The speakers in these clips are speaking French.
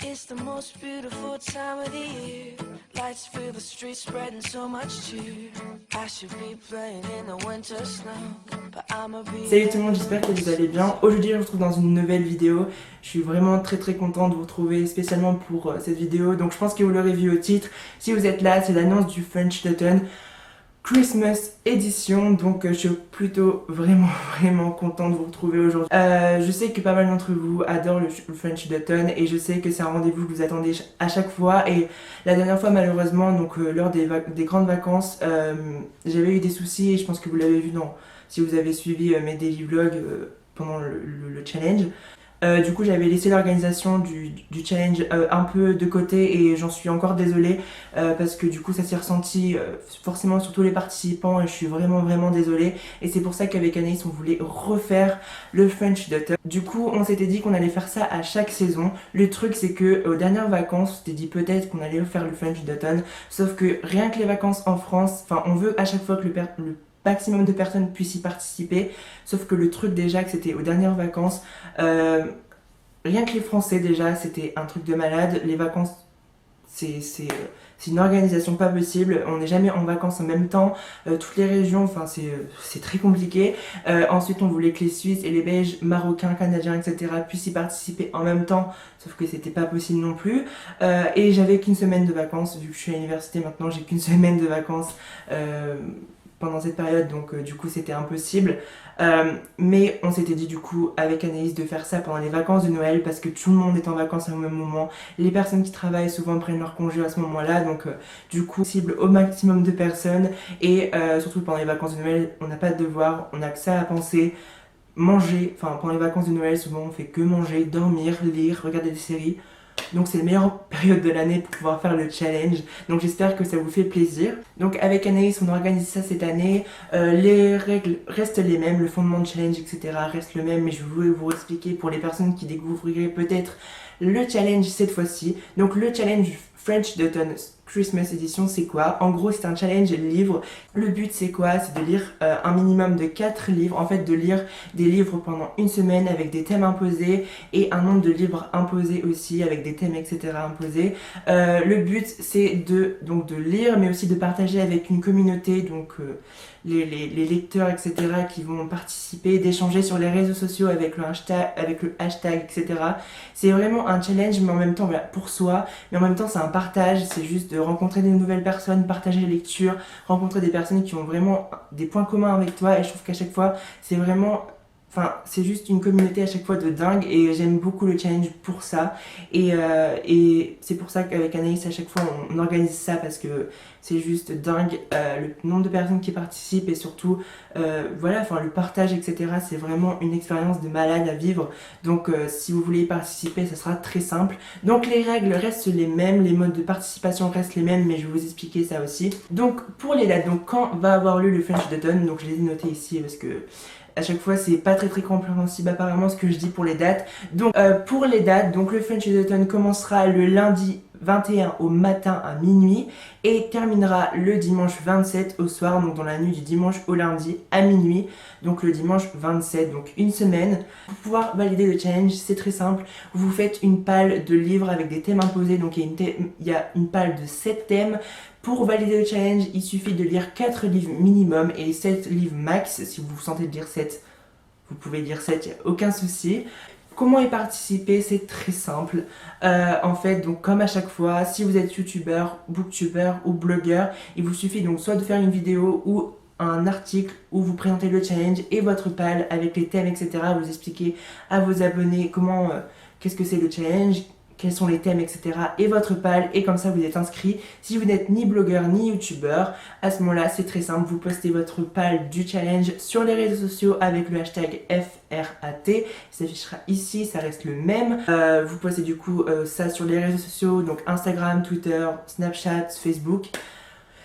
It's the most beautiful time of the year. Lights fill the streets, spreading so much cheer. I should be playing in the winter snow, but I'ma be. Salut tout le monde, j'espère que vous allez bien. Aujourd'hui, je vous retrouve dans une nouvelle vidéo. Je suis vraiment très content de vous retrouver spécialement pour cette vidéo. Donc je pense que vous l'aurez vu au titre. Si vous êtes là, c'est l'annonce du French d'automne Christmas Edition. Donc je suis plutôt vraiment content de vous retrouver aujourd'hui. Je sais que pas mal d'entre vous adorent le French d'automne et je sais que c'est un rendez-vous que vous attendez à chaque fois. Et la dernière fois, malheureusement, donc lors des grandes vacances, j'avais eu des soucis et je pense que vous l'avez vu si vous avez suivi mes daily vlogs pendant le challenge. Du coup, j'avais laissé l'organisation du challenge un peu de côté et j'en suis encore désolée parce que du coup ça s'est ressenti forcément sur tous les participants et je suis vraiment désolée. Et c'est pour ça qu'avec Anaïs on voulait refaire le French d'automne. Du coup on s'était dit qu'on allait faire ça à chaque saison. Le truc c'est que aux dernières vacances on s'était dit peut-être qu'on allait faire le French d'automne, sauf que rien que les vacances en France, enfin on veut à chaque fois que le maximum de personnes puissent y participer, sauf que le truc déjà que c'était aux dernières vacances, rien que les Français déjà c'était un truc de malade. Les vacances c'est une organisation pas possible, on n'est jamais en vacances en même temps, toutes les régions, enfin c'est très compliqué. Ensuite on voulait que les Suisses et les Belges, Marocains, Canadiens, etc. puissent y participer en même temps, sauf que c'était pas possible non plus. Et j'avais qu'une semaine de vacances, vu que je suis à l'université maintenant, j'ai qu'une semaine de vacances pendant cette période, donc du coup c'était impossible. Mais on s'était dit du coup avec Anaïs de faire ça pendant les vacances de Noël parce que tout le monde est en vacances au même moment. Les personnes qui travaillent souvent prennent leur congé à ce moment-là, donc du coup cible au maximum de personnes. Et surtout pendant les vacances de Noël, on n'a pas de devoirs, on n'a que ça à penser. Manger, enfin pendant les vacances de Noël souvent on fait que manger, dormir, lire, regarder des séries. Donc c'est la meilleure période de l'année pour pouvoir faire le challenge. Donc j'espère que ça vous fait plaisir. Donc avec Anaïs on organise ça cette année. Les règles restent les mêmes, le fondement de challenge etc. reste le même. Mais je voulais vous expliquer pour les personnes qui découvriraient peut-être le challenge cette fois-ci. Donc le challenge French d'automne Christmas Edition c'est quoi? En gros c'est un challenge livre. Le but c'est quoi? C'est de lire un minimum de 4 livres. En fait de lire des livres pendant une semaine avec des thèmes imposés et un nombre de livres imposés aussi avec des thèmes etc. imposés. Le but c'est de lire mais aussi de partager avec une communauté, donc les lecteurs etc. qui vont participer, d'échanger sur les réseaux sociaux avec le hashtag etc. C'est vraiment un challenge mais en même temps voilà, pour soi, mais en même temps c'est un partage, c'est juste de rencontrer de nouvelles personnes, partager les lectures, rencontrer des personnes qui ont vraiment des points communs avec toi. Et je trouve qu'à chaque fois c'est vraiment, enfin c'est juste une communauté à chaque fois de dingue et j'aime beaucoup le challenge pour ça. Et c'est pour ça qu'avec Anaïs à chaque fois on organise ça parce que c'est juste dingue le nombre de personnes qui participent et surtout voilà, enfin le partage etc. C'est vraiment une expérience de malade à vivre. Donc si vous voulez y participer ça sera très simple. Donc les règles restent les mêmes, les modes de participation restent les mêmes, mais je vais vous expliquer ça aussi. Donc pour les dates, donc quand va avoir lieu le French d'automne, donc je les ai notés ici parce que à chaque fois c'est pas très compréhensible apparemment ce que je dis pour les dates. Donc pour les dates, donc le French d'automne commencera le lundi 21 au matin à minuit et terminera le dimanche 27 au soir, donc dans la nuit du dimanche au lundi à minuit, donc le dimanche 27, donc une semaine. Pour pouvoir valider le challenge, c'est très simple, vous faites une palle de livres avec des thèmes imposés, donc il y a une palle de 7 thèmes. Pour valider le challenge, il suffit de lire 4 livres minimum et 7 livres max. Si vous vous sentez de lire 7, vous pouvez lire 7, il n'y a aucun souci. Comment y participer? C'est très simple. En fait, donc comme à chaque fois, si vous êtes youtubeur, booktubeur ou blogueur, il vous suffit donc soit de faire une vidéo ou un article où vous présentez le challenge et votre palle avec les thèmes etc. Vous expliquez à vos abonnés comment, qu'est-ce que c'est le challenge, quels sont les thèmes, etc. et votre palle, et comme ça vous êtes inscrit. Si vous n'êtes ni blogueur ni youtubeur, à ce moment-là c'est très simple, vous postez votre palle du challenge sur les réseaux sociaux avec le hashtag FRAT, il s'affichera ici, ça reste le même. Vous postez du coup ça sur les réseaux sociaux, donc Instagram, Twitter, Snapchat, Facebook.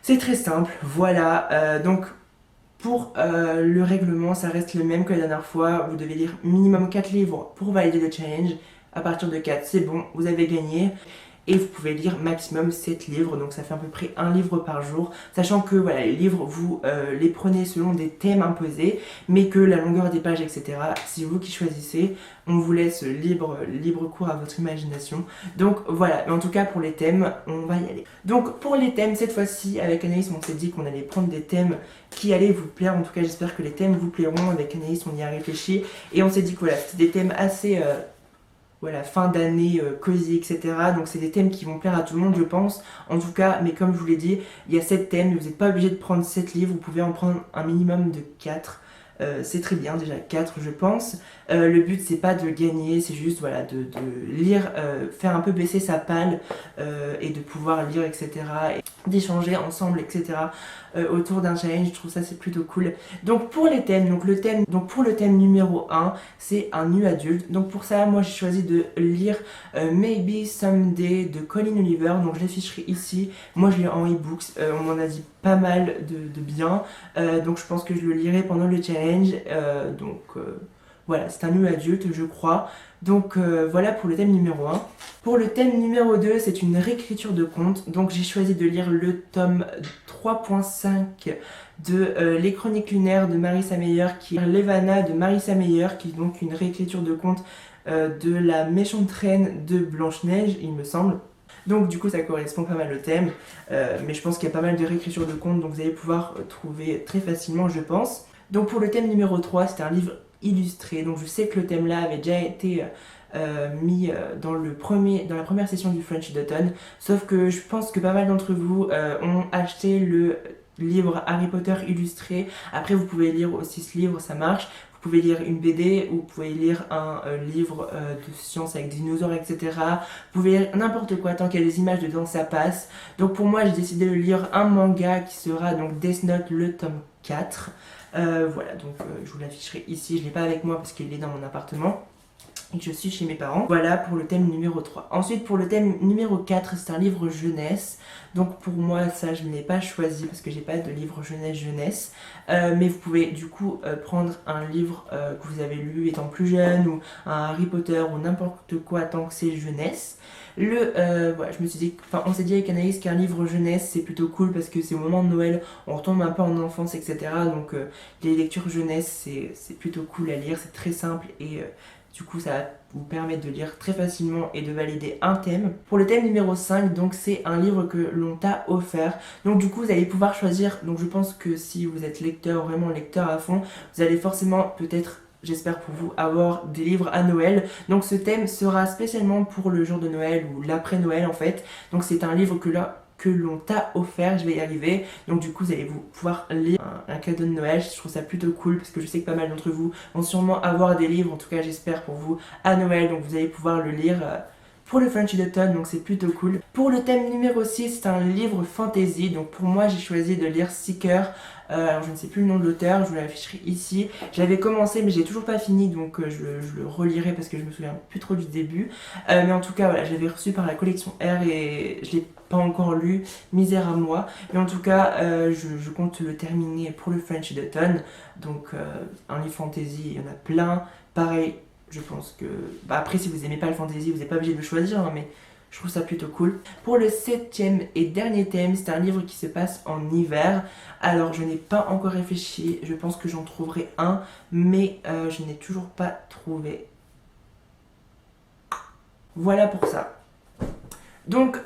C'est très simple, voilà. Donc pour le règlement, ça reste le même que la dernière fois, vous devez lire minimum 4 livres pour valider le challenge. À partir de 4, c'est bon, vous avez gagné. et vous pouvez lire maximum 7 livres, donc ça fait à peu près un livre par jour, sachant que voilà, les livres vous les prenez selon des thèmes imposés, mais que la longueur des pages, etc., c'est vous qui choisissez. On vous laisse libre cours à votre imagination. Donc voilà, mais en tout cas pour les thèmes, on va y aller. Donc pour les thèmes, cette fois-ci, avec Anaïs, on s'est dit qu'on allait prendre des thèmes qui allaient vous plaire. En tout cas, j'espère que les thèmes vous plairont. Avec Anaïs, on y a réfléchi. Et on s'est dit que voilà, c'était des thèmes assez... voilà, fin d'année, cosy, etc. Donc c'est des thèmes qui vont plaire à tout le monde, je pense. En tout cas, mais comme je vous l'ai dit, il y a 7 thèmes. Vous n'êtes pas obligé de prendre 7 livres. Vous pouvez en prendre un minimum de 4. C'est très bien, déjà 4 je pense. Le but c'est pas de gagner, c'est juste voilà, de lire, faire un peu baisser sa palle et de pouvoir lire, etc. Et d'échanger ensemble, etc. Autour d'un challenge. Je trouve ça c'est plutôt cool. Donc pour les thèmes, pour le thème numéro 1, c'est un nu adulte. Donc pour ça, moi j'ai choisi de lire Maybe Someday de Colleen Oliver. Donc je l'afficherai ici. Moi je l'ai en e-books. On m'en a dit pas mal de bien. Donc je pense que je le lirai pendant le challenge. Voilà, c'est un nu adulte, je crois. Donc voilà pour le thème numéro 1. Pour le thème numéro 2, c'est une réécriture de conte. Donc j'ai choisi de lire le tome 3.5 de Les Chroniques lunaires de Marissa Meyer, qui est Levana de Marissa Meyer, qui est donc une réécriture de conte de La méchante reine de Blanche-Neige, il me semble. Donc du coup ça correspond pas mal au thème, mais je pense qu'il y a pas mal de réécriture de contes, donc vous allez pouvoir trouver très facilement, je pense. Donc pour le thème numéro 3, c'était un livre illustré, donc je sais que le thème là avait déjà été mis dans la première session du French d'automne, sauf que je pense que pas mal d'entre vous ont acheté le livre Harry Potter illustré. Après vous pouvez lire aussi ce livre, ça marche. Vous pouvez lire une BD ou vous pouvez lire un livre de science avec des dinosaures, etc. Vous pouvez lire n'importe quoi, tant qu'il y a des images dedans, ça passe. Donc pour moi, j'ai décidé de lire un manga qui sera donc Death Note, le tome 4. Voilà, donc je vous l'afficherai ici. Je ne l'ai pas avec moi parce qu'il est dans mon appartement et que je suis chez mes parents. Voilà pour le thème numéro 3. Ensuite pour le thème numéro 4, c'est un livre jeunesse. Donc pour moi ça je ne l'ai pas choisi parce que j'ai pas de livre jeunesse. Mais vous pouvez du coup prendre un livre que vous avez lu étant plus jeune, ou un Harry Potter ou n'importe quoi tant que c'est jeunesse. Voilà, je me suis dit, enfin on s'est dit avec Anaïs qu'un livre jeunesse c'est plutôt cool parce que c'est au moment de Noël, on retombe un peu en enfance, etc. Donc les lectures jeunesse c'est plutôt cool à lire, c'est très simple et du coup ça va vous permettre de lire très facilement et de valider un thème. Pour le thème numéro 5, donc c'est un livre que l'on t'a offert. Donc du coup vous allez pouvoir choisir, donc je pense que si vous êtes lecteur, vraiment lecteur à fond, vous allez forcément peut-être, j'espère pour vous, avoir des livres à Noël. Donc ce thème sera spécialement pour le jour de Noël ou l'après-Noël en fait. Donc c'est un livre que l'on t'a offert, je vais y arriver. Donc du coup vous allez pouvoir lire un cadeau de Noël. Je trouve ça plutôt cool parce que je sais que pas mal d'entre vous vont sûrement avoir des livres, en tout cas j'espère pour vous, à Noël. Donc vous allez pouvoir le lire pour le Frenchie d'automne, donc c'est plutôt cool. Pour le thème numéro 6, c'est un livre fantasy. Donc pour moi j'ai choisi de lire Seeker. Alors je ne sais plus le nom de l'auteur, je vous l'afficherai ici. J'avais commencé mais j'ai toujours pas fini, donc je le relirai parce que je me souviens plus trop du début. Mais en tout cas voilà, je l'avais reçu par la collection R et je l'ai pas encore lu, misère à moi. Mais en tout cas je compte le terminer pour le French d'automne. Donc un livre fantasy, il y en a plein. Pareil, je pense que... Bah, après si vous aimez pas le fantasy, vous n'êtes pas obligé de le choisir, hein, mais... Je trouve ça plutôt cool. Pour le 7e et dernier thème, c'est un livre qui se passe en hiver. Alors je n'ai pas encore réfléchi, je pense que j'en trouverai un, mais je n'ai toujours pas trouvé. Voilà pour ça. Donc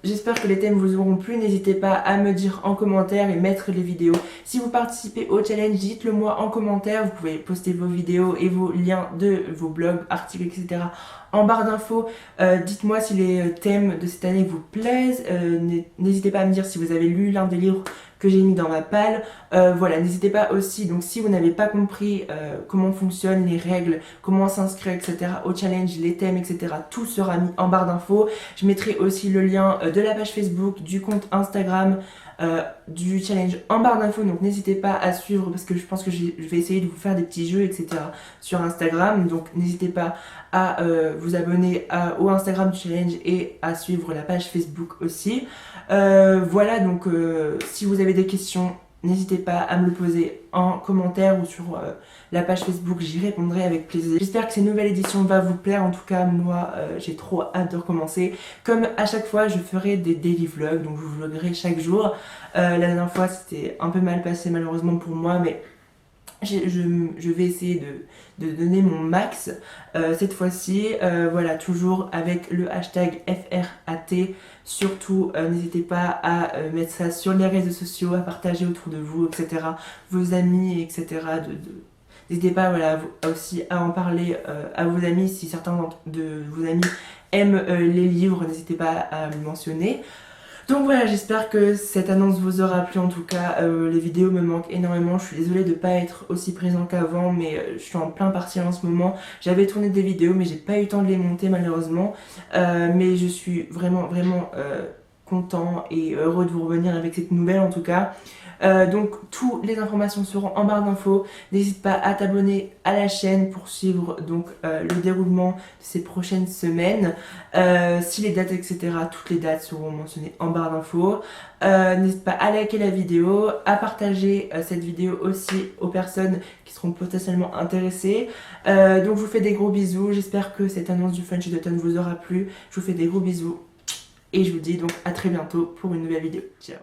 j'espère que les thèmes vous auront plu, n'hésitez pas à me dire en commentaire et mettre les vidéos. Si vous participez au challenge, dites-le moi en commentaire, vous pouvez poster vos vidéos et vos liens de vos blogs, articles, etc. en barre d'infos. Dites-moi si les thèmes de cette année vous plaisent, n'hésitez pas à me dire si vous avez lu l'un des livres que j'ai mis dans ma palle. Voilà, n'hésitez pas aussi, donc si vous n'avez pas compris comment fonctionnent les règles, comment s'inscrire, etc. au challenge, les thèmes, etc. tout sera mis en barre d'infos. Je mettrai aussi le lien de la page Facebook, du compte Instagram, du challenge en barre d'infos, donc n'hésitez pas à suivre parce que je pense que je vais essayer de vous faire des petits jeux, etc. sur Instagram, donc n'hésitez pas à vous abonner au Instagram du challenge et à suivre la page Facebook aussi. Voilà, donc si vous avez des questions, n'hésitez pas à me le poser en commentaire ou sur la page Facebook, j'y répondrai avec plaisir. J'espère que cette nouvelle édition va vous plaire, en tout cas moi j'ai trop hâte de recommencer. Comme à chaque fois je ferai des daily vlogs, donc je vous vloguerai chaque jour. La dernière fois c'était un peu mal passé malheureusement pour moi, mais je vais essayer de donner mon max cette fois-ci. Voilà, toujours avec le hashtag FRAT. Surtout, n'hésitez pas à mettre ça sur les réseaux sociaux, à partager autour de vous, etc. Vos amis, etc. N'hésitez pas, voilà, aussi à en parler à vos amis. Si certains de vos amis aiment les livres, n'hésitez pas à le mentionner. Donc voilà, j'espère que cette annonce vous aura plu. En tout cas, les vidéos me manquent énormément. Je suis désolée de ne pas être aussi présent qu'avant, mais je suis en plein partiel en ce moment. J'avais tourné des vidéos, mais j'ai pas eu le temps de les monter malheureusement. Mais je suis vraiment content et heureux de vous revenir avec cette nouvelle en tout cas. Donc toutes les informations seront en barre d'infos. N'hésite pas à t'abonner à la chaîne pour suivre donc le déroulement de ces prochaines semaines. Si les dates etc, toutes les dates seront mentionnées en barre d'infos. N'hésite pas à liker la vidéo, à partager cette vidéo aussi aux personnes qui seront potentiellement intéressées. Donc je vous fais des gros bisous. J'espère que cette annonce du Frenchy d'automne vous aura plu. Je vous fais des gros bisous. Et je vous dis donc à très bientôt pour une nouvelle vidéo. Ciao.